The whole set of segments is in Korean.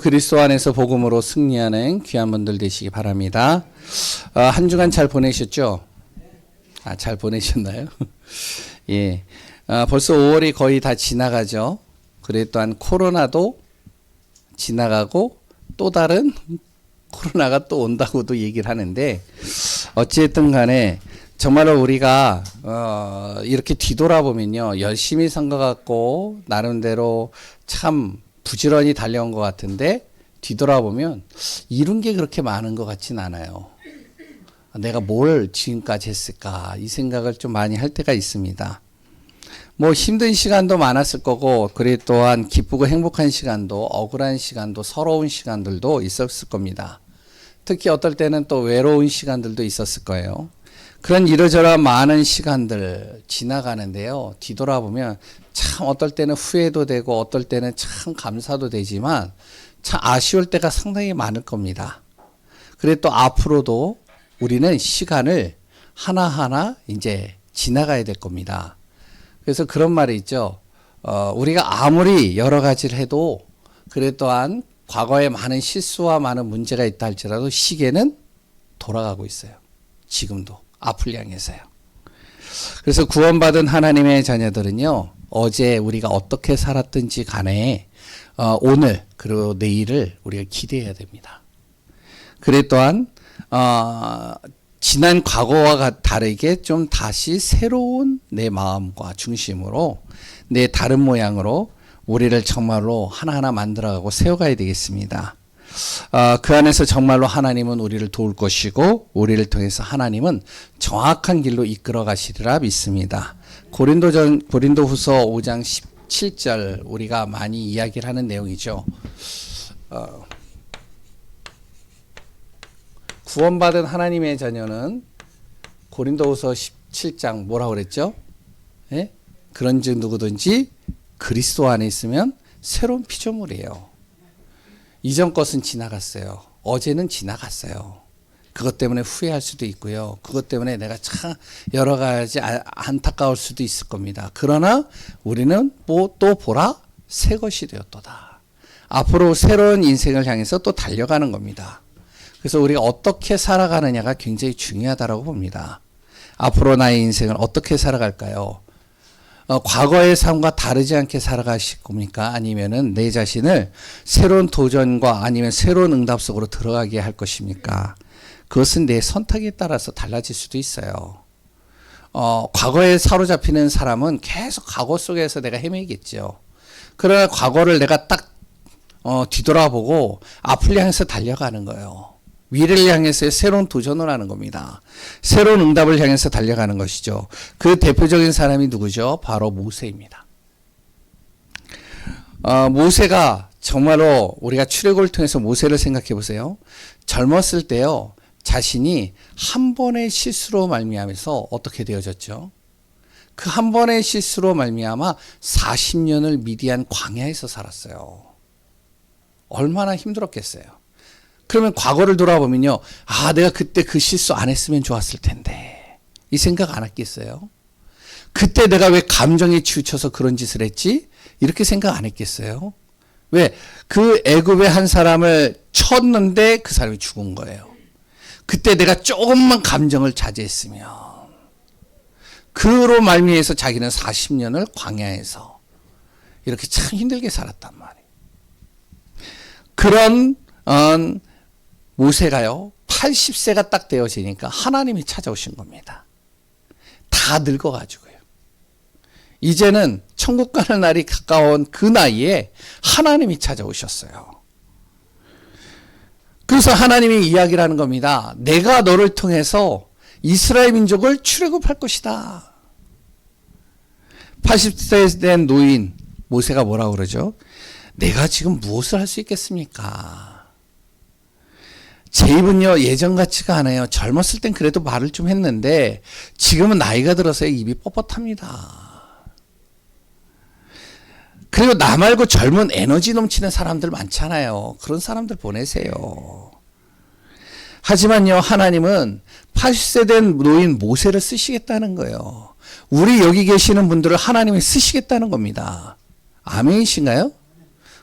그리스도 안에서 복음으로 승리하는 귀한 분들 되시기 바랍니다. 한 주간 잘 보내셨죠? 잘 보내셨나요? 예. 벌써 5월이 거의 다 지나가죠. 그리고 또한 코로나도 지나가고 또 다른 코로나가 또 온다고도 얘기를 하는데, 어찌됐든 간에 정말로 우리가 이렇게 뒤돌아보면요, 열심히 산 것 같고 나름대로 참 부지런히 달려온 것 같은데, 뒤돌아보면 이룬 게 그렇게 많은 것 같진 않아요. 내가 뭘 지금까지 했을까, 이 생각을 좀 많이 할 때가 있습니다. 뭐 힘든 시간도 많았을 거고, 그리고 또한 기쁘고 행복한 시간도, 억울한 시간도, 서러운 시간들도 있었을 겁니다. 특히 어떨 때는 또 외로운 시간들도 있었을 거예요. 그런 이러저러한 많은 시간들 지나가는데요, 뒤돌아보면 참 어떨 때는 후회도 되고 어떨 때는 참 감사도 되지만 참 아쉬울 때가 상당히 많을 겁니다. 그래 또 앞으로도 우리는 시간을 하나하나 이제 지나가야 될 겁니다. 그래서 그런 말이 있죠. 우리가 아무리 여러 가지를 해도 그래 또한 과거에 많은 실수와 많은 문제가 있다 할지라도 시계는 돌아가고 있어요. 지금도 앞을 향해서요. 그래서 구원받은 하나님의 자녀들은요, 어제 우리가 어떻게 살았든지 간에 오늘 그리고 내일을 우리가 기대해야 됩니다. 그래 또한 지난 과거와 다르게 좀 다시 새로운 내 마음과 중심으로 내 다른 모양으로 우리를 정말로 하나하나 만들어가고 세워가야 되겠습니다. 그 안에서 정말로 하나님은 우리를 도울 것이고 우리를 통해서 하나님은 정확한 길로 이끌어 가시리라 믿습니다. 고린도후서 5장 17절 우리가 많이 이야기를 하는 내용이죠. 구원받은 하나님의 자녀는 고린도후서 17장 뭐라고 그랬죠? 예? 그런즉 누구든지 그리스도 안에 있으면 새로운 피조물이에요. 이전 것은 지나갔어요. 어제는 지나갔어요. 그것 때문에 후회할 수도 있고요. 그것 때문에 내가 참 여러 가지 안타까울 수도 있을 겁니다. 그러나 우리는 또 보라 새 것이 되었도다. 앞으로 새로운 인생을 향해서 또 달려가는 겁니다. 그래서 우리가 어떻게 살아가느냐가 굉장히 중요하다고 봅니다. 앞으로 나의 인생을 어떻게 살아갈까요? 과거의 삶과 다르지 않게 살아가실 겁니까? 아니면은 내 자신을 새로운 도전과 아니면 새로운 응답 속으로 들어가게 할 것입니까? 그것은 내 선택에 따라서 달라질 수도 있어요. 과거에 사로잡히는 사람은 계속 과거 속에서 내가 헤매겠죠. 그러나 과거를 내가 딱 뒤돌아보고 앞을 향해서 달려가는 거예요. 미래를 향해서 새로운 도전을 하는 겁니다. 새로운 응답을 향해서 달려가는 것이죠. 그 대표적인 사람이 누구죠? 바로 모세입니다. 모세가 정말로 우리가 출애굽을 통해서 모세를 생각해 보세요. 젊었을 때요, 자신이 한 번의 실수로 말미암아서 어떻게 되어졌죠? 그 한 번의 실수로 말미암아 40년을 미디안 광야에서 살았어요. 얼마나 힘들었겠어요. 그러면 과거를 돌아보면요, 내가 그때 그 실수 안 했으면 좋았을 텐데, 이 생각 안 했겠어요? 그때 내가 왜 감정에 치우쳐서 그런 짓을 했지? 이렇게 생각 안 했겠어요? 왜? 그 애굽의 한 사람을 쳤는데 그 사람이 죽은 거예요. 그때 내가 조금만 감정을 자제했으면, 그로 말미에서 자기는 40년을 광야에서 이렇게 참 힘들게 살았단 말이에요. 그런 모세가요, 80세가 딱 되어지니까 하나님이 찾아오신 겁니다. 다 늙어가지고요. 이제는 천국 가는 날이 가까운 그 나이에 하나님이 찾아오셨어요. 그래서 하나님이 이야기를 하는 겁니다. 내가 너를 통해서 이스라엘 민족을 출애굽할 것이다. 80세 된 노인 모세가 뭐라고 그러죠? 내가 지금 무엇을 할 수 있겠습니까? 제 입은요, 예전 같지가 않아요. 젊었을 땐 그래도 말을 좀 했는데 지금은 나이가 들어서 입이 뻣뻣합니다. 그리고 나 말고 젊은 에너지 넘치는 사람들 많잖아요. 그런 사람들 보내세요. 하지만요, 하나님은 80세 된 노인 모세를 쓰시겠다는 거예요. 우리 여기 계시는 분들을 하나님이 쓰시겠다는 겁니다. 아멘이신가요?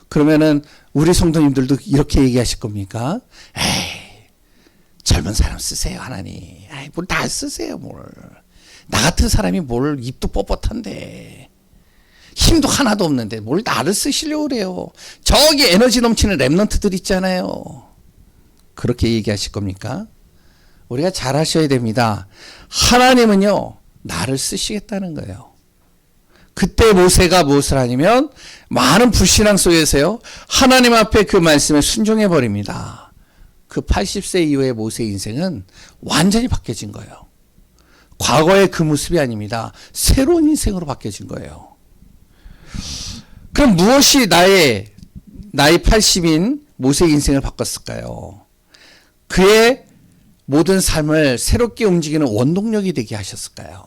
그러면은 우리 성도님들도 이렇게 얘기하실 겁니까? 에이, 젊은 사람 쓰세요, 하나님. 에이, 뭘 다 쓰세요, 뭘. 나 같은 사람이 뭘 입도 뻣뻣한데. 힘도 하나도 없는데 뭘 나를 쓰시려고 그래요. 저기 에너지 넘치는 랩런트들 있잖아요. 그렇게 얘기하실 겁니까? 우리가 잘 하셔야 됩니다. 하나님은요, 나를 쓰시겠다는 거예요. 그때 모세가 무엇을 하냐면 많은 불신앙 속에서요, 하나님 앞에 그 말씀에 순종해 버립니다. 그 80세 이후의 모세 인생은 완전히 바뀌어진 거예요. 과거의 그 모습이 아닙니다. 새로운 인생으로 바뀌어진 거예요. 그럼 무엇이 나이 80인 모세의 인생을 바꿨을까요? 그의 모든 삶을 새롭게 움직이는 원동력이 되게 하셨을까요?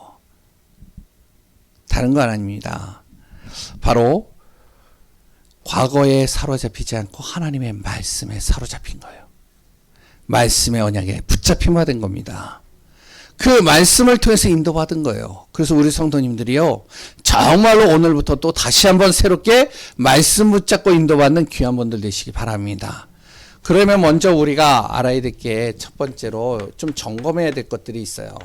다른 건 아닙니다. 바로 과거에 사로잡히지 않고 하나님의 말씀에 사로잡힌 거예요. 말씀의 언약에 붙잡힘 받은 겁니다. 그 말씀을 통해서 인도받은 거예요. 그래서 우리 성도님들이요, 정말로 오늘부터 또 다시 한번 새롭게 말씀 붙잡고 인도받는 귀한 분들 되시기 바랍니다. 그러면 먼저 우리가 알아야 될 게 첫 번째로 좀 점검해야 될 것들이 있어요.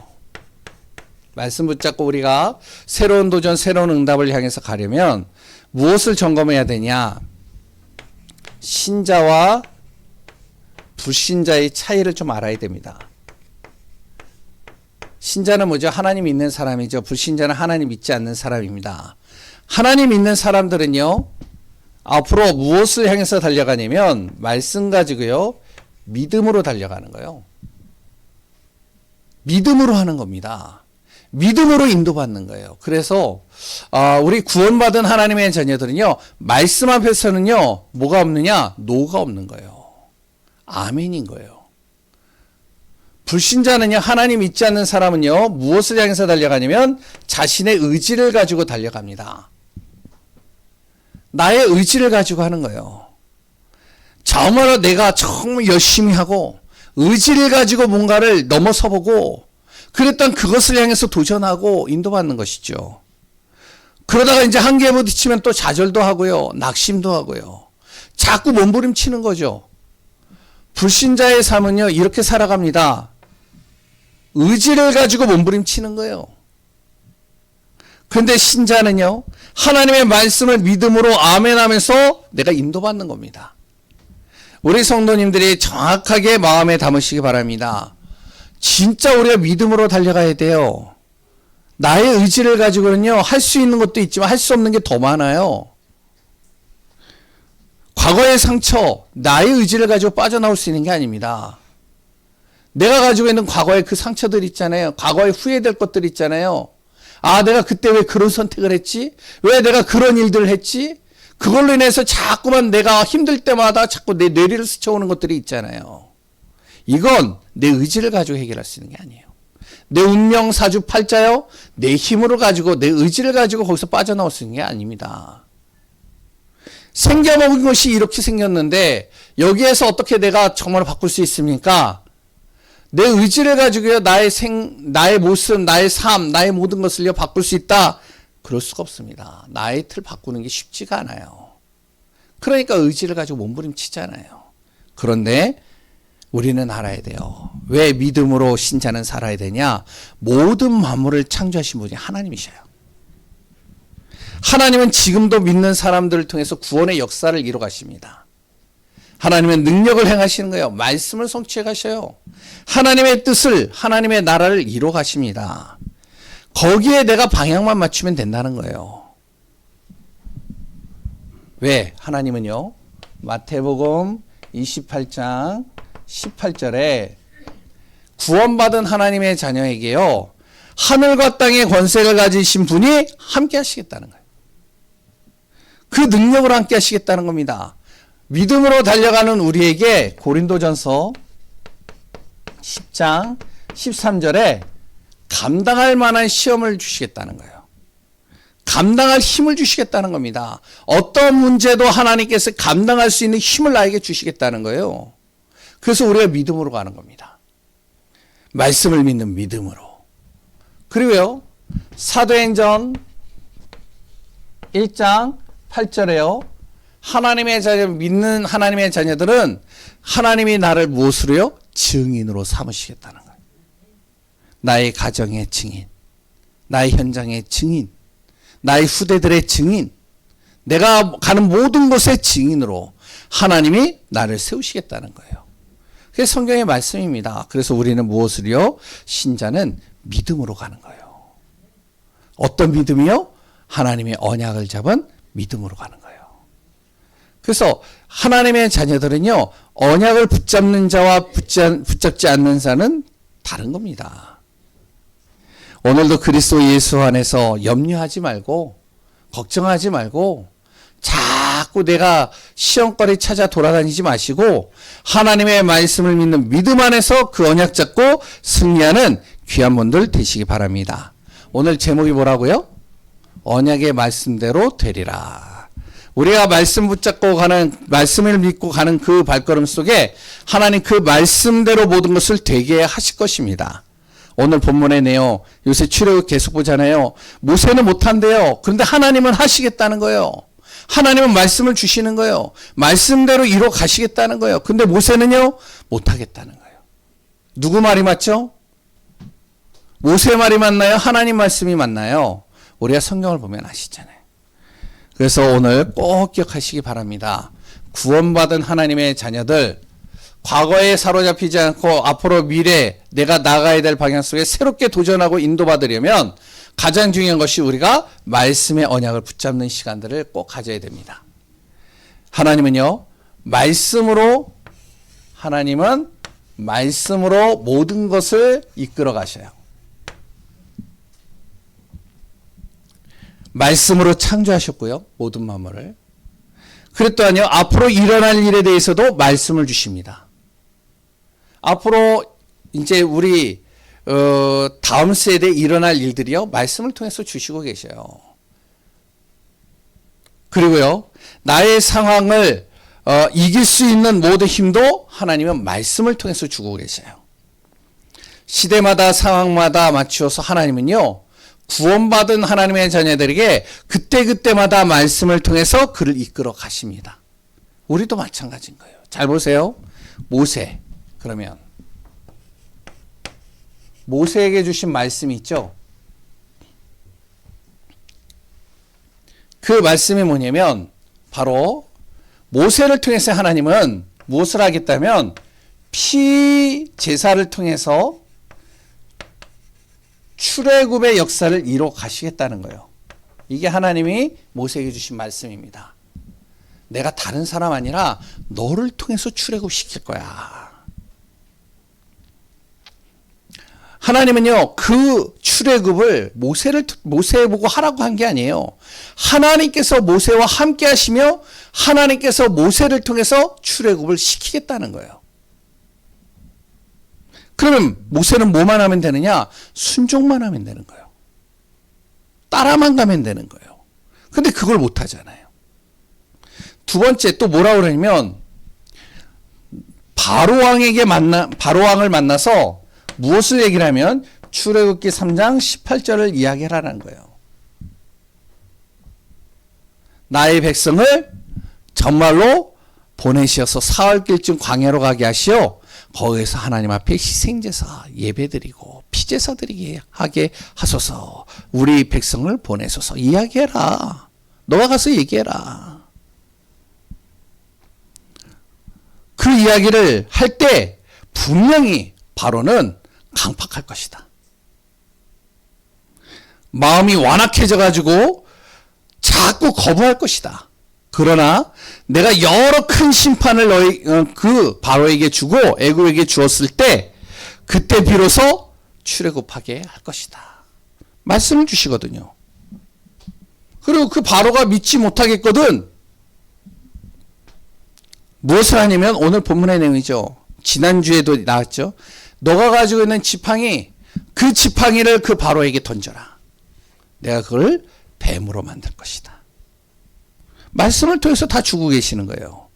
말씀 붙잡고 우리가 새로운 도전, 새로운 응답을 향해서 가려면 무엇을 점검해야 되냐? 신자와 불신자의 차이를 좀 알아야 됩니다. 신자는 뭐죠? 하나님 믿는 사람이죠. 불신자는 하나님 믿지 않는 사람입니다. 하나님 믿는 사람들은요, 앞으로 무엇을 향해서 달려가냐면 말씀 가지고요, 믿음으로 달려가는 거예요. 믿음으로 하는 겁니다. 믿음으로 인도받는 거예요. 그래서 우리 구원받은 하나님의 자녀들은요, 말씀 앞에서는요, 뭐가 없느냐? 노가 없는 거예요. 아멘인 거예요. 불신자는요, 하나님 믿지 않는 사람은요, 무엇을 향해서 달려가냐면 자신의 의지를 가지고 달려갑니다. 나의 의지를 가지고 하는 거예요. 정말로 내가 정말 열심히 하고 의지를 가지고 뭔가를 넘어서 보고 그랬던 그것을 향해서 도전하고 인도받는 것이죠. 그러다가 이제 한계에 부딪히면 또 좌절도 하고요, 낙심도 하고요. 자꾸 몸부림치는 거죠. 불신자의 삶은요, 이렇게 살아갑니다. 의지를 가지고 몸부림치는 거예요. 그런데 신자는요, 하나님의 말씀을 믿음으로 아멘하면서 내가 인도받는 겁니다. 우리 성도님들이 정확하게 마음에 담으시기 바랍니다. 진짜 우리가 믿음으로 달려가야 돼요. 나의 의지를 가지고는요, 할 수 있는 것도 있지만 할 수 없는 게 더 많아요. 과거의 상처, 나의 의지를 가지고 빠져나올 수 있는 게 아닙니다. 내가 가지고 있는 과거의 그 상처들 있잖아요. 과거에 후회될 것들 있잖아요. 아, 내가 그때 왜 그런 선택을 했지? 왜 내가 그런 일들을 했지? 그걸로 인해서 자꾸만 내가 힘들 때마다 자꾸 내 뇌리를 스쳐오는 것들이 있잖아요. 이건 내 의지를 가지고 해결할 수 있는 게 아니에요. 내 운명 사주팔자요, 내 힘으로 가지고 내 의지를 가지고 거기서 빠져나올 수 있는 게 아닙니다. 생겨먹은 것이 이렇게 생겼는데 여기에서 어떻게 내가 정말 바꿀 수 있습니까? 내 의지를 가지고요, 나의 모습, 나의 삶, 나의 모든 것을요, 바꿀 수 있다? 그럴 수가 없습니다. 나의 틀 바꾸는 게 쉽지가 않아요. 그러니까 의지를 가지고 몸부림치잖아요. 그런데 우리는 알아야 돼요. 왜 믿음으로 신자는 살아야 되냐? 모든 만물을 창조하신 분이 하나님이셔요. 하나님은 지금도 믿는 사람들을 통해서 구원의 역사를 이뤄 가십니다. 하나님은 능력을 행하시는 거예요. 말씀을 성취해 가셔요. 하나님의 뜻을, 하나님의 나라를 이뤄 가십니다. 거기에 내가 방향만 맞추면 된다는 거예요. 왜? 하나님은요, 마태복음 28장 18절에 구원받은 하나님의 자녀에게요, 하늘과 땅의 권세를 가지신 분이 함께 하시겠다는 거예요. 그 능력으로 함께 하시겠다는 겁니다. 믿음으로 달려가는 우리에게 고린도전서 10장 13절에 감당할 만한 시험을 주시겠다는 거예요. 감당할 힘을 주시겠다는 겁니다. 어떤 문제도 하나님께서 감당할 수 있는 힘을 나에게 주시겠다는 거예요. 그래서 우리가 믿음으로 가는 겁니다. 말씀을 믿는 믿음으로. 그리고요, 사도행전 1장 8절에요, 하나님의 자녀, 믿는 하나님의 자녀들은 하나님이 나를 무엇으로요? 증인으로 삼으시겠다는 거예요. 나의 가정의 증인, 나의 현장의 증인, 나의 후대들의 증인, 내가 가는 모든 곳의 증인으로 하나님이 나를 세우시겠다는 거예요. 그게 성경의 말씀입니다. 그래서 우리는 무엇을요? 신자는 믿음으로 가는 거예요. 어떤 믿음이요? 하나님의 언약을 잡은 믿음으로 가는 거예요. 그래서 하나님의 자녀들은요, 언약을 붙잡는 자와 붙잡지 않는 자는 다른 겁니다. 오늘도 그리스도 예수 안에서 염려하지 말고, 걱정하지 말고, 자꾸 내가 시험거리 찾아 돌아다니지 마시고, 하나님의 말씀을 믿는 믿음 안에서 그 언약 잡고 승리하는 귀한 분들 되시기 바랍니다. 오늘 제목이 뭐라고요? 언약의 말씀대로 되리라. 우리가 말씀 붙잡고 가는, 말씀을 믿고 가는 그 발걸음 속에 하나님 그 말씀대로 모든 것을 되게 하실 것입니다. 오늘 본문의 내용, 요새 출애굽 계속 보잖아요. 모세는 못한대요. 그런데 하나님은 하시겠다는 거예요. 하나님은 말씀을 주시는 거예요. 말씀대로 이뤄 가시겠다는 거예요. 근데 모세는요, 못하겠다는 거예요. 누구 말이 맞죠? 모세 말이 맞나요? 하나님 말씀이 맞나요? 우리가 성경을 보면 아시잖아요. 그래서 오늘 꼭 기억하시기 바랍니다. 구원받은 하나님의 자녀들, 과거에 사로잡히지 않고 앞으로 미래 내가 나가야 될 방향 속에 새롭게 도전하고 인도받으려면 가장 중요한 것이 우리가 말씀의 언약을 붙잡는 시간들을 꼭 가져야 됩니다. 하나님은 말씀으로 모든 것을 이끌어 가셔요. 말씀으로 창조하셨고요. 모든 만물을. 그랬더니요, 앞으로 일어날 일에 대해서도 말씀을 주십니다. 앞으로 이제 우리 다음 세대에 일어날 일들이요, 말씀을 통해서 주시고 계셔요. 그리고요, 나의 상황을 이길 수 있는 모든 힘도 하나님은 말씀을 통해서 주고 계셔요. 시대마다 상황마다 맞추어서 하나님은요, 구원받은 하나님의 자녀들에게 그때그때마다 말씀을 통해서 그를 이끌어 가십니다. 우리도 마찬가지인 거예요. 잘 보세요. 모세. 그러면 모세에게 주신 말씀이 있죠. 그 말씀이 뭐냐면 바로 모세를 통해서 하나님은 무엇을 하겠다면 피 제사를 통해서 출애굽의 역사를 이뤄 가시겠다는 거예요. 이게 하나님이 모세에게 주신 말씀입니다. 내가 다른 사람 아니라 너를 통해서 출애굽 시킬 거야. 하나님은요, 그 출애굽을 모세 보고 하라고 한 게 아니에요. 하나님께서 모세와 함께 하시며 하나님께서 모세를 통해서 출애굽을 시키겠다는 거예요. 그러면 모세는 뭐만 하면 되느냐? 순종만 하면 되는 거예요. 따라만 가면 되는 거예요. 근데 그걸 못 하잖아요. 두 번째 또 뭐라 그러냐면 바로왕을 만나서 무엇을 얘기를 하면 출애굽기 3장 18절을 이야기하라는 거예요. 나의 백성을 정말로 보내시어서 사흘길쯤 광야로 가게 하시어 거기에서 하나님 앞에 희생제사 예배드리고 피제사 드리게 하게 하소서. 우리 백성을 보내소서. 이야기해라. 너가 가서 얘기해라. 그 이야기를 할 때 분명히 바로는 강팍할 것이다. 마음이 완악해져 가지고 자꾸 거부할 것이다. 그러나 내가 여러 큰 심판을 그 바로에게 주고 애굽에게 주었을 때 그때 비로소 출애굽하게 할 것이다. 말씀을 주시거든요. 그리고 그 바로가 믿지 못하겠거든. 무엇을 하냐면 오늘 본문의 내용이죠. 지난주에도 나왔죠. 너가 가지고 있는 지팡이, 그 지팡이를 그 바로에게 던져라. 내가 그걸 뱀으로 만들 것이다. 말씀을 통해서 다 주고 계시는 거예요.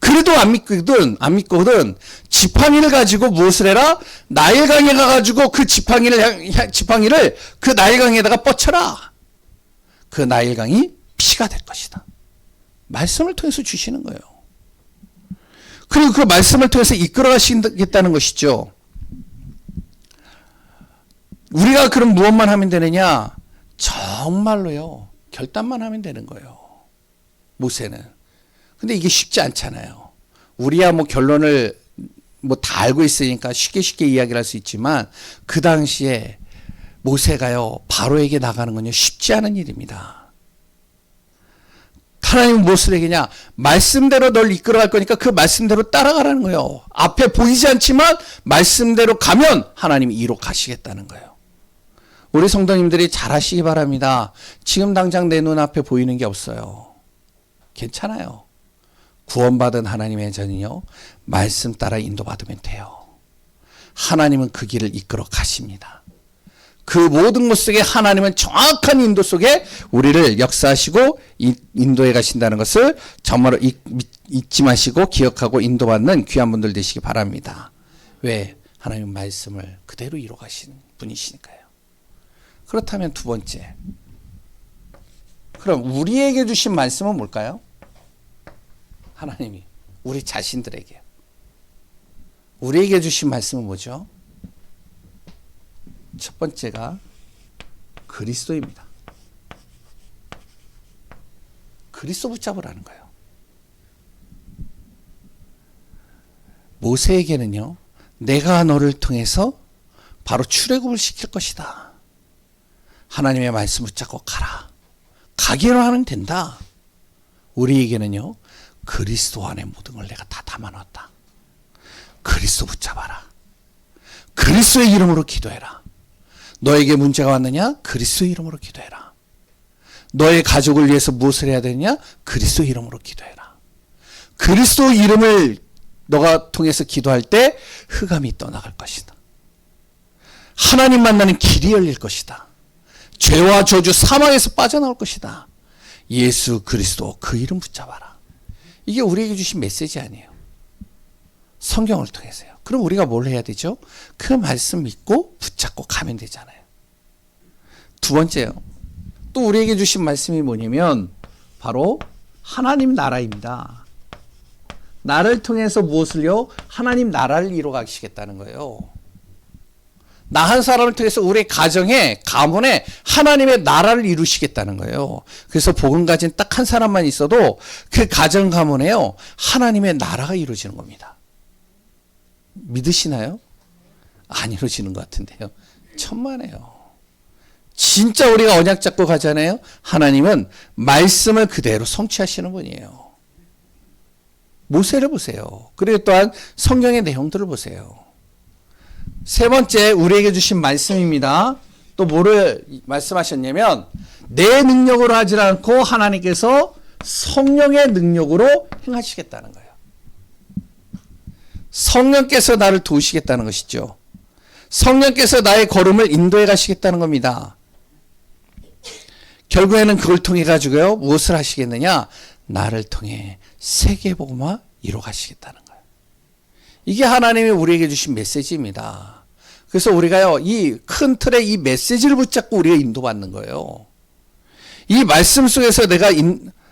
그래도 안 믿거든. 지팡이를 가지고 무엇을 해라? 나일강에 가가지고 그 지팡이를 그 나일강에다가 뻗쳐라. 그 나일강이 피가 될 것이다. 말씀을 통해서 주시는 거예요. 그리고 그 말씀을 통해서 이끌어 가시겠다는 것이죠. 우리가 그럼 무엇만 하면 되느냐? 정말로요. 결단만 하면 되는 거예요. 모세는. 근데 이게 쉽지 않잖아요. 우리야 뭐 결론을 뭐 다 알고 있으니까 쉽게 이야기를 할 수 있지만 그 당시에 모세가요 바로에게 나가는 건요 쉽지 않은 일입니다. 하나님은 무엇을 얘기냐? 말씀대로 널 이끌어갈 거니까 그 말씀대로 따라가라는 거예요. 앞에 보이지 않지만 말씀대로 가면 하나님이 이로 가시겠다는 거예요. 우리 성도님들이 잘 하시기 바랍니다. 지금 당장 내 눈앞에 보이는 게 없어요. 괜찮아요. 구원받은 하나님의 자는요 말씀 따라 인도받으면 돼요. 하나님은 그 길을 이끌어 가십니다. 그 모든 것 속에 하나님은 정확한 인도 속에 우리를 역사하시고 인도해 가신다는 것을 정말로 잊지 마시고 기억하고 인도받는 귀한 분들 되시기 바랍니다. 왜? 하나님 말씀을 그대로 이루어 가신 분이시니까요. 그렇다면 두 번째, 그럼 우리에게 주신 말씀은 뭘까요? 하나님이 우리 자신들에게 우리에게 주신 말씀은 뭐죠? 첫 번째가 그리스도입니다. 그리스도 붙잡으라는 거예요. 모세에게는요, 내가 너를 통해서 바로 출애굽을 시킬 것이다. 하나님의 말씀 붙잡고 가라. 가기로 하면 된다. 우리에게는요, 그리스도 안에 모든 걸 내가 다 담아놨다. 그리스도 붙잡아라. 그리스도의 이름으로 기도해라. 너에게 문제가 왔느냐? 그리스도의 이름으로 기도해라. 너의 가족을 위해서 무엇을 해야 되느냐? 그리스도의 이름으로 기도해라. 그리스도 이름을 너가 통해서 기도할 때 흑암이 떠나갈 것이다. 하나님 만나는 길이 열릴 것이다. 죄와 저주 사망에서 빠져나올 것이다. 예수 그리스도 그 이름 붙잡아라. 이게 우리에게 주신 메시지 아니에요. 성경을 통해서요. 그럼 우리가 뭘 해야 되죠? 그 말씀 믿고 붙잡고 가면 되잖아요. 두 번째요. 또 우리에게 주신 말씀이 뭐냐면 바로 하나님 나라입니다. 나를 통해서 무엇을요? 하나님 나라를 이루어 가시겠다는 거예요. 나 한 사람을 통해서 우리 가정에, 가문에 하나님의 나라를 이루시겠다는 거예요. 그래서 복음 가진 딱 한 사람만 있어도 그 가정 가문에요, 하나님의 나라가 이루어지는 겁니다. 믿으시나요? 안 이루어지는 것 같은데요. 천만에요. 진짜 우리가 언약 잡고 가잖아요. 하나님은 말씀을 그대로 성취하시는 분이에요. 모세를 보세요. 그리고 또한 성경의 내용들을 보세요. 세 번째 우리에게 주신 말씀입니다. 또 뭐를 말씀하셨냐면 내 능력으로 하지 않고 하나님께서 성령의 능력으로 행하시겠다는 거예요. 성령께서 나를 도우시겠다는 것이죠. 성령께서 나의 걸음을 인도해 가시겠다는 겁니다. 결국에는 그걸 통해 가지고요, 무엇을 하시겠느냐? 나를 통해 세계복음화 이루어 가시겠다는 거예요. 이게 하나님이 우리에게 주신 메시지입니다. 그래서 우리가요, 이 큰 틀의 이 메시지를 붙잡고 우리가 인도받는 거예요. 이 말씀 속에서 내가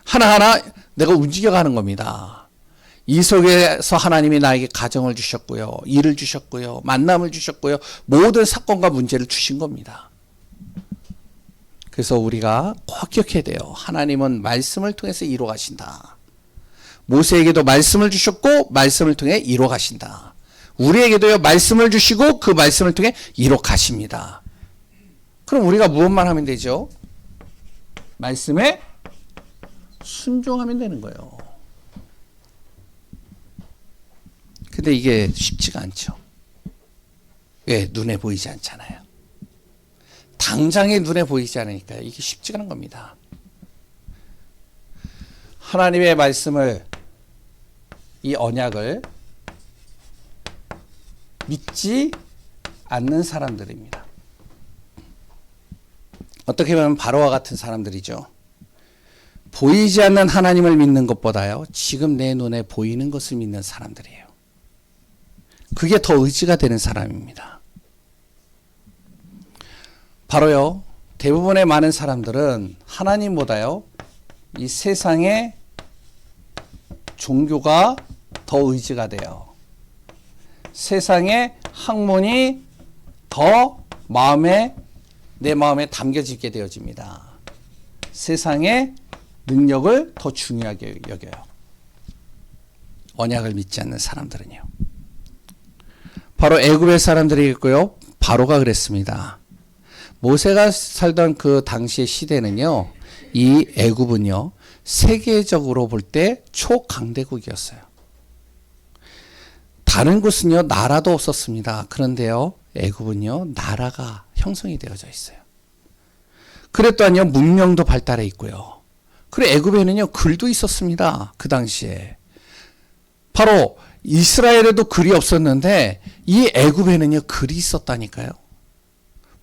하나하나 내가 움직여가는 겁니다. 이 속에서 하나님이 나에게 가정을 주셨고요, 일을 주셨고요, 만남을 주셨고요, 모든 사건과 문제를 주신 겁니다. 그래서 우리가 꼭 기억해야 돼요. 하나님은 말씀을 통해서 이루어 가신다. 모세에게도 말씀을 주셨고 말씀을 통해 이루어 가신다. 우리에게도요, 말씀을 주시고 그 말씀을 통해 이루어 가십니다. 그럼 우리가 무엇만 하면 되죠? 말씀에 순종하면 되는 거예요. 근데 이게 쉽지가 않죠. 왜? 눈에 보이지 않잖아요. 당장에 눈에 보이지 않으니까 이게 쉽지가 않은 겁니다. 하나님의 말씀을, 이 언약을 믿지 않는 사람들입니다. 어떻게 보면 바로와 같은 사람들이죠. 보이지 않는 하나님을 믿는 것보다요, 지금 내 눈에 보이는 것을 믿는 사람들이에요. 그게 더 의지가 되는 사람입니다. 바로요, 대부분의 많은 사람들은 하나님보다요, 이 세상의 종교가 더 의지가 돼요. 세상의 학문이 더 내 마음에 담겨지게 되어집니다. 세상의 능력을 더 중요하게 여겨요. 언약을 믿지 않는 사람들은요. 바로 애굽의 사람들이겠고요. 바로가 그랬습니다. 모세가 살던 그 당시의 시대는요. 이 애굽은요. 세계적으로 볼 때 초강대국이었어요. 다른 곳은요. 나라도 없었습니다. 그런데요. 애굽은요. 나라가 형성이 되어져 있어요. 그랬더니요. 문명도 발달해 있고요. 그리고 애굽에는요. 글도 있었습니다. 그 당시에. 바로 이스라엘에도 글이 없었는데 이 애굽에는요. 글이 있었다니까요.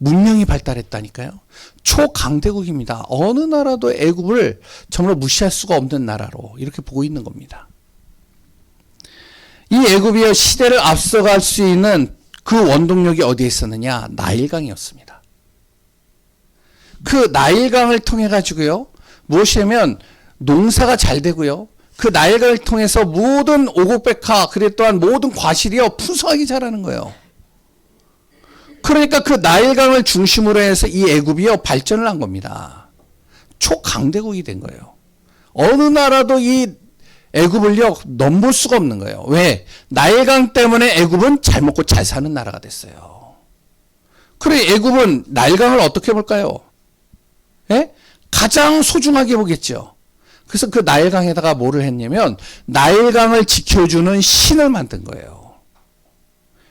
문명이 발달했다니까요. 초강대국입니다. 어느 나라도 애굽을 정말 무시할 수가 없는 나라로 이렇게 보고 있는 겁니다. 이 애굽이 시대를 앞서갈 수 있는 그 원동력이 어디에 있었느냐? 나일강이었습니다. 그 나일강을 통해 가지고요. 무엇이냐면 농사가 잘 되고요. 그 나일강을 통해서 모든 오곡백화 그리고 또한 모든 과실이요. 풍성하게 자라는 거예요. 그러니까 그 나일강을 중심으로 해서 이 애굽이요. 발전을 한 겁니다. 초강대국이 된 거예요. 어느 나라도 이 애굽을요. 넘볼 수가 없는 거예요. 왜? 나일강 때문에 애굽은 잘 먹고 잘 사는 나라가 됐어요. 그래 애굽은 나일강을 어떻게 볼까요? 예? 가장 소중하게 보겠죠. 그래서 그 나일강에다가 뭐를 했냐면 나일강을 지켜주는 신을 만든 거예요.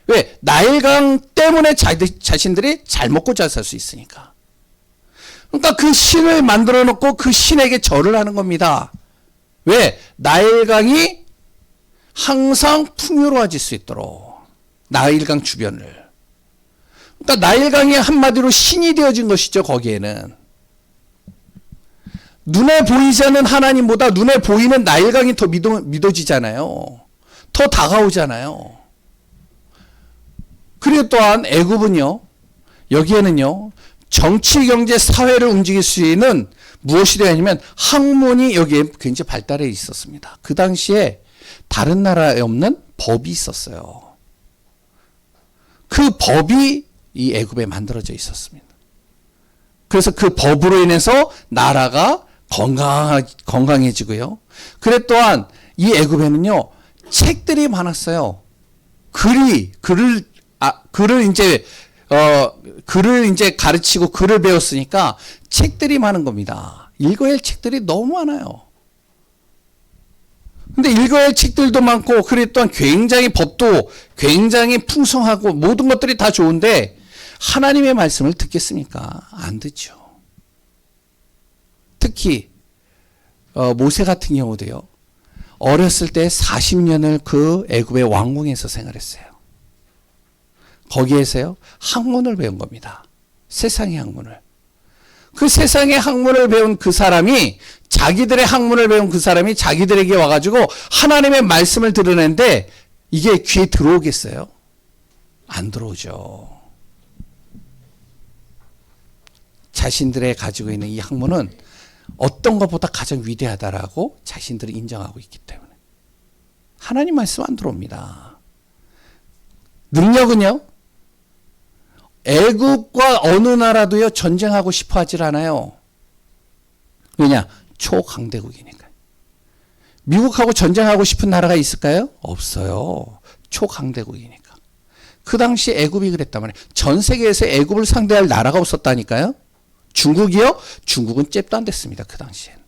왜? 나일강 때문에 자신들이 잘 먹고 잘 살 수 있으니까. 그러니까 그 신을 만들어 놓고 그 신에게 절을 하는 겁니다. 왜? 나일강이 항상 풍요로워질 수 있도록. 나일강 주변을. 그러니까 나일강이 한마디로 신이 되어진 것이죠. 거기에는. 눈에 보이지 않는 하나님보다 눈에 보이는 나일강이 더 믿어지잖아요. 더 다가오잖아요. 그리고 또한 애굽은요. 여기에는요. 정치, 경제, 사회를 움직일 수 있는 무엇이 되었냐면 학문이 여기에 굉장히 발달해 있었습니다. 그 당시에 다른 나라에 없는 법이 있었어요. 그 법이 이 애굽에 만들어져 있었습니다. 그래서 그 법으로 인해서 나라가 건강해지고요. 그래 또한 이 애굽에는요. 책들이 많았어요. 글을 이제 가르치고 글을 배웠으니까 책들이 많은 겁니다. 읽어야 할 책들이 너무 많아요. 근데 읽어야 할 책들도 많고, 그리고 또한 굉장히 법도 굉장히 풍성하고 모든 것들이 다 좋은데 하나님의 말씀을 듣겠습니까? 안 듣죠. 특히 모세 같은 경우도요. 어렸을 때 40년을 그 애굽의 왕궁에서 생활했어요. 거기에서요. 학문을 배운 겁니다. 세상의 학문을. 그 세상의 학문을 배운 그 사람이 자기들의 학문을 배운 그 사람이 자기들에게 와가지고 하나님의 말씀을 들으는데 이게 귀에 들어오겠어요? 안 들어오죠. 자신들의 가지고 있는 이 학문은 어떤 것보다 가장 위대하다라고 자신들이 인정하고 있기 때문에 하나님 말씀 안 들어옵니다. 능력은요. 애국과 어느 나라도요 전쟁하고 싶어 하질 않아요. 왜냐? 초강대국이니까. 미국하고 전쟁하고 싶은 나라가 있을까요? 없어요. 초강대국이니까. 그 당시 애굽이 그랬단 말이에요. 전 세계에서 애굽을 상대할 나라가 없었다니까요. 중국이요? 중국은 잽도 안 됐습니다. 그 당시엔.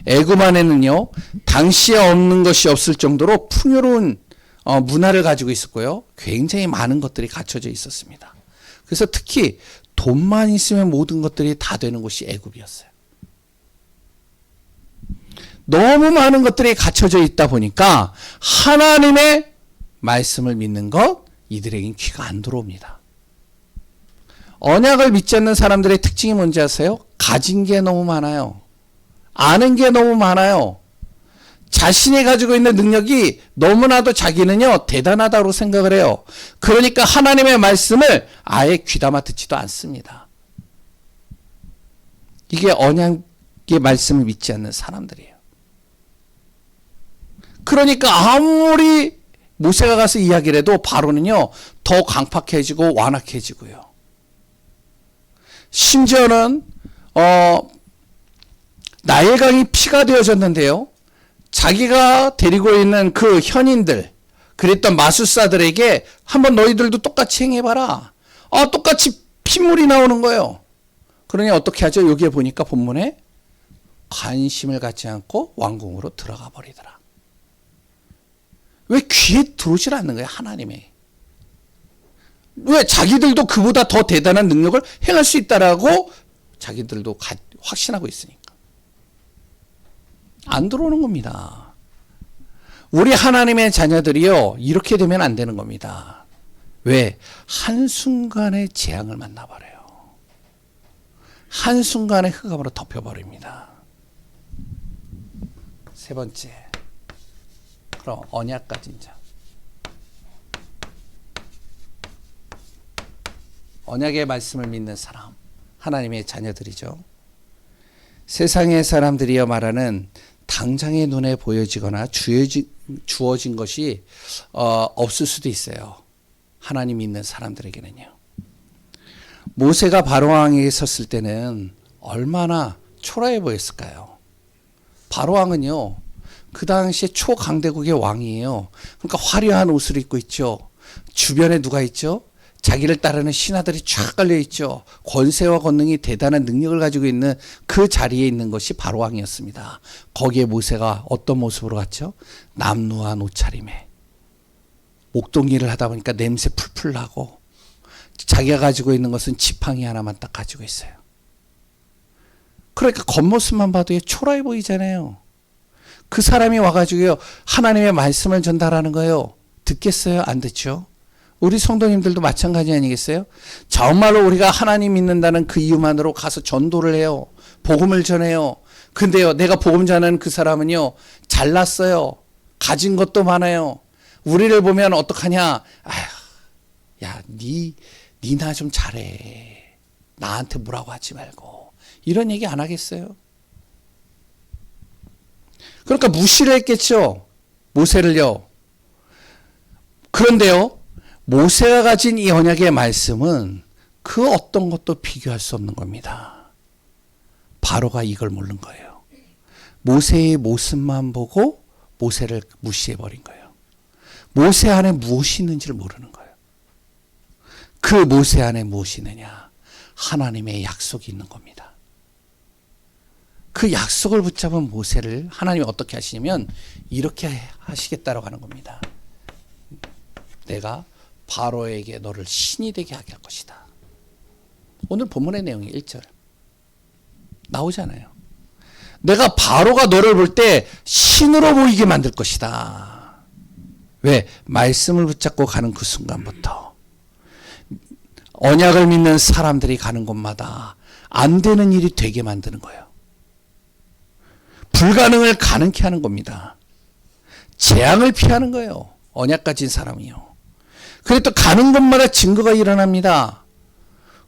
애굽 안에는요. 당시에 없는 것이 없을 정도로 풍요로운 문화를 가지고 있었고요. 굉장히 많은 것들이 갖춰져 있었습니다. 그래서 특히 돈만 있으면 모든 것들이 다 되는 곳이 애굽이었어요. 너무 많은 것들이 갖춰져 있다 보니까 하나님의 말씀을 믿는 것 이들에겐 귀가 안 들어옵니다. 언약을 믿지 않는 사람들의 특징이 뭔지 아세요? 가진 게 너무 많아요. 아는 게 너무 많아요. 자신이 가지고 있는 능력이 너무나도 자기는요 대단하다고 생각을 해요. 그러니까 하나님의 말씀을 아예 귀담아 듣지도 않습니다. 이게 언약이 말씀을 믿지 않는 사람들이에요. 그러니까 아무리 모세가 가서 이야기를 해도 바로는요 더 강팍해지고 완악해지고요. 심지어는 나일강이 피가 되어졌는데요. 자기가 데리고 있는 그 현인들, 그랬던 마술사들에게 한번 너희들도 똑같이 행해봐라. 똑같이 핏물이 나오는 거예요. 그러니 어떻게 하죠? 여기에 보니까 본문에 관심을 갖지 않고 왕궁으로 들어가 버리더라. 왜 귀에 들어오질 않는 거예요? 하나님의. 왜? 자기들도 그보다 더 대단한 능력을 행할 수 있다라고 자기들도 확신하고 있으니까. 안 들어오는 겁니다. 우리 하나님의 자녀들이요 이렇게 되면 안 되는 겁니다. 왜? 한순간에 재앙을 만나버려요. 한순간에 흑암으로 덮여버립니다. 세 번째, 그럼 언약 가진 자. 언약의 말씀을 믿는 사람, 하나님의 자녀들이죠. 세상의 사람들이여 말하는 당장의 눈에 보여지거나 주어진 것이 없을 수도 있어요. 하나님 믿는 사람들에게는요. 모세가 바로왕에게 섰을 때는 얼마나 초라해 보였을까요? 바로왕은요 그 당시에 초강대국의 왕이에요. 그러니까 화려한 옷을 입고 있죠. 주변에 누가 있죠? 자기를 따르는 신하들이 쫙 깔려 있죠. 권세와 권능이 대단한 능력을 가지고 있는 그 자리에 있는 것이 바로왕이었습니다. 거기에 모세가 어떤 모습으로 갔죠? 남루한 옷차림에 목동일을 하다 보니까 냄새 풀풀 나고 자기가 가지고 있는 것은 지팡이 하나만 딱 가지고 있어요. 그러니까 겉모습만 봐도 초라해 보이잖아요. 그 사람이 와가지고요 하나님의 말씀을 전달하는 거예요. 듣겠어요? 안 듣죠? 우리 성도님들도 마찬가지 아니겠어요? 정말로 우리가 하나님 믿는다는 그 이유만으로 가서 전도를 해요. 복음을 전해요. 근데요 내가 복음 전하는 그 사람은요 잘났어요. 가진 것도 많아요. 우리를 보면 어떡하냐? 아휴, 야, 나 좀 잘해. 나한테 뭐라고 하지 말고. 이런 얘기 안 하겠어요? 그러니까 무시를 했겠죠. 모세를요. 그런데요. 모세가 가진 이 언약의 말씀은 그 어떤 것도 비교할 수 없는 겁니다. 바로가 이걸 모르는 거예요. 모세의 모습만 보고 모세를 무시해버린 거예요. 모세 안에 무엇이 있는지를 모르는 거예요. 그 모세 안에 무엇이 있느냐? 하나님의 약속이 있는 겁니다. 그 약속을 붙잡은 모세를 하나님이 어떻게 하시냐면 이렇게 하시겠다라고 하는 겁니다. 내가 바로에게 너를 신이 되게 하게 할 것이다. 오늘 본문의 내용이 1절 나오잖아요. 내가 바로가 너를 볼 때 신으로 보이게 만들 것이다. 왜? 말씀을 붙잡고 가는 그 순간부터 언약을 믿는 사람들이 가는 곳마다 안 되는 일이 되게 만드는 거예요. 불가능을 가능케 하는 겁니다. 재앙을 피하는 거예요. 언약 가진 사람이요. 그래 또 가는 곳마다 증거가 일어납니다.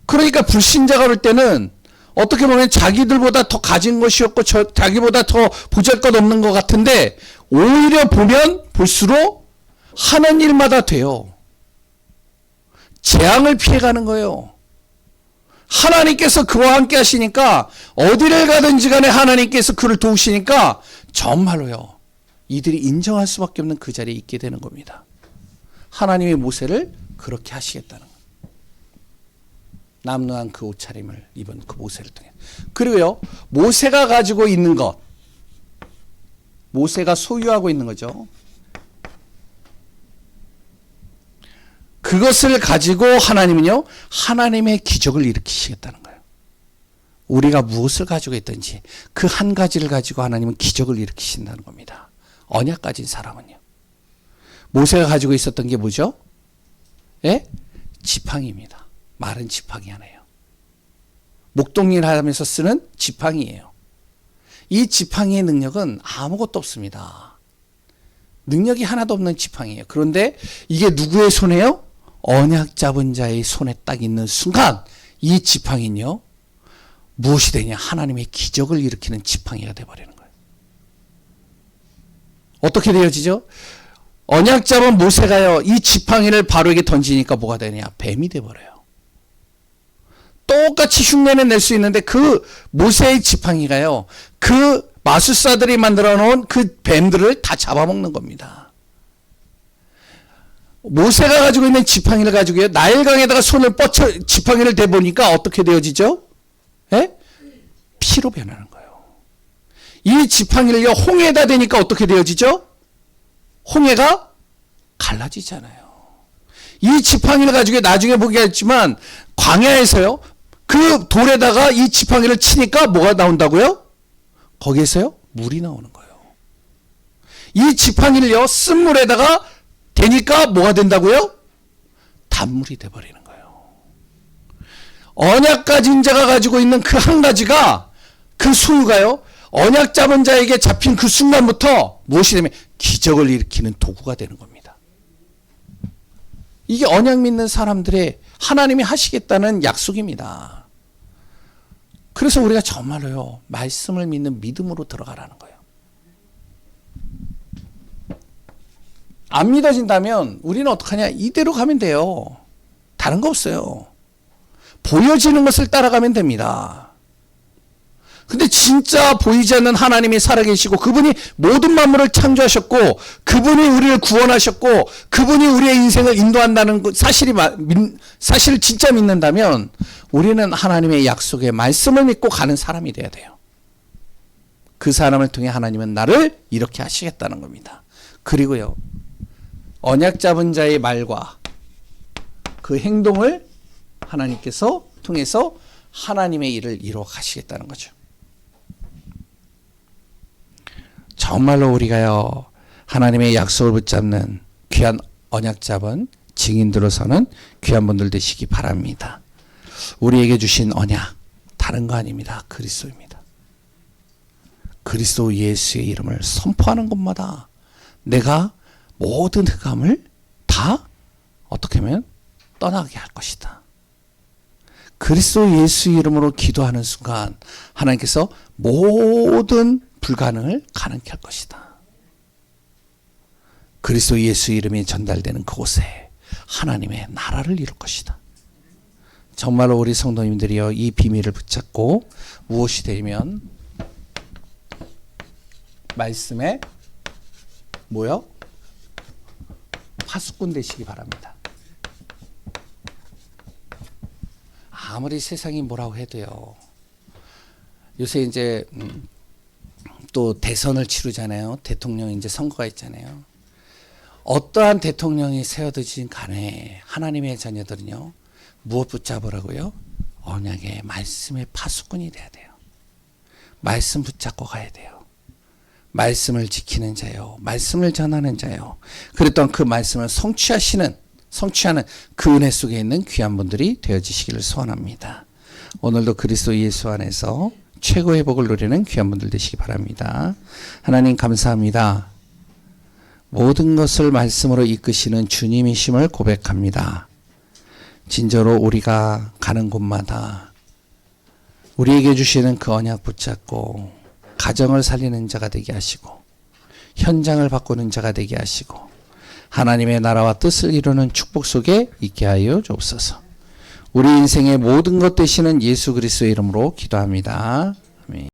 그러니까 불신자가 올 때는 어떻게 보면 자기들보다 더 가진 것이었고 자기보다 더 보잘것없는 것 같은데 오히려 보면 볼수록 하는 일마다 돼요. 재앙을 피해가는 거예요. 하나님께서 그와 함께 하시니까 어디를 가든지 간에 하나님께서 그를 도우시니까 정말로요. 이들이 인정할 수밖에 없는 그 자리에 있게 되는 겁니다. 하나님의 모세를 그렇게 하시겠다는 거예요. 남루한 그 옷차림을 입은 그 모세를 통해. 그리고요. 모세가 가지고 있는 것. 모세가 소유하고 있는 거죠. 그것을 가지고 하나님은요. 하나님의 기적을 일으키시겠다는 거예요. 우리가 무엇을 가지고 있든지 그 한 가지를 가지고 하나님은 기적을 일으키신다는 겁니다. 언약 가진 사람은요. 모세가 가지고 있었던 게 뭐죠? 예? 지팡이입니다. 마른 지팡이 하나예요. 목동일 하면서 쓰는 지팡이예요. 이 지팡이의 능력은 아무것도 없습니다. 능력이 하나도 없는 지팡이에요. 그런데 이게 누구의 손에요? 언약 잡은 자의 손에 딱 있는 순간 이 지팡이는요. 무엇이 되냐? 하나님의 기적을 일으키는 지팡이가 되어버리는 거예요. 어떻게 되어지죠? 언약 잡은 모세가요, 이 지팡이를 바로에게 던지니까 뭐가 되냐? 뱀이 되어버려요. 똑같이 흉내는 낼 수 있는데 그 모세의 지팡이가요, 그 마술사들이 만들어 놓은 그 뱀들을 다 잡아먹는 겁니다. 모세가 가지고 있는 지팡이를 가지고요, 나일강에다가 손을 뻗쳐 지팡이를 대보니까 어떻게 되어지죠? 예? 피로 변하는 거예요. 이 지팡이를요, 홍해에다 대니까 어떻게 되어지죠? 홍해가 갈라지잖아요. 이 지팡이를 가지고 나중에 보겠지만 광야에서요, 그 돌에다가 이 지팡이를 치니까 뭐가 나온다고요? 거기에서요, 물이 나오는 거예요. 이 지팡이를요, 쓴 물에다가 대니까 뭐가 된다고요? 단물이 돼버리는 거예요. 언약 가진 자가 가지고 있는 그 한 가지가, 그 소유가요, 언약 잡은 자에게 잡힌 그 순간부터 무엇이 되면 기적을 일으키는 도구가 되는 겁니다. 이게 언약 믿는 사람들의 하나님이 하시겠다는 약속입니다. 그래서 우리가 정말로요, 말씀을 믿는 믿음으로 들어가라는 거예요. 안 믿어진다면 우리는 어떡하냐? 이대로 가면 돼요. 다른 거 없어요. 보여지는 것을 따라가면 됩니다. 근데 진짜 보이지 않는 하나님이 살아계시고 그분이 모든 만물을 창조하셨고 그분이 우리를 구원하셨고 그분이 우리의 인생을 인도한다는 사실을 진짜 믿는다면 우리는 하나님의 약속의 말씀을 믿고 가는 사람이 돼야 돼요. 그 사람을 통해 하나님은 나를 이렇게 하시겠다는 겁니다. 그리고요, 언약 잡은 자의 말과 그 행동을 하나님께서 통해서 하나님의 일을 이루어 가시겠다는 거죠. 정말로 우리가요, 하나님의 약속을 붙잡는 귀한 언약 잡은 증인들로서는 귀한 분들 되시기 바랍니다. 우리에게 주신 언약, 다른 거 아닙니다. 그리스도입니다. 그리스도 예수의 이름을 선포하는 것마다 내가 모든 흑암을 다 어떻게 하면 떠나게 할 것이다. 그리스도 예수 이름으로 기도하는 순간 하나님께서 모든 불가능을 가능케 할 것이다. 그리스도 예수 이름이 전달되는 그곳에 하나님의 나라를 이룰 것이다. 정말로 우리 성도님들이요, 이 비밀을 붙잡고 무엇이 되면 말씀에 뭐요? 파수꾼 되시기 바랍니다. 아무리 세상이 뭐라고 해도요, 요새 이제 또 대선을 치르잖아요. 대통령 이제 선거가 있잖아요. 어떠한 대통령이 세워지진 간에 하나님의 자녀들은요, 무엇 붙잡으라고요? 언약의 말씀의 파수꾼이 돼야 돼요. 말씀 붙잡고 가야 돼요. 말씀을 지키는 자요, 말씀을 전하는 자요, 그랬던 그 말씀을 성취하는 그 은혜 속에 있는 귀한 분들이 되어지시기를 소원합니다. 오늘도 그리스도 예수 안에서 최고의 복을 누리는 귀한 분들 되시기 바랍니다. 하나님 감사합니다. 모든 것을 말씀으로 이끄시는 주님이심을 고백합니다. 진짜로 우리가 가는 곳마다 우리에게 주시는 그 언약 붙잡고 가정을 살리는 자가 되게 하시고 현장을 바꾸는 자가 되게 하시고 하나님의 나라와 뜻을 이루는 축복 속에 있게 하여 주옵소서. 우리 인생의 모든 것 되시는 예수 그리스도의 이름으로 기도합니다.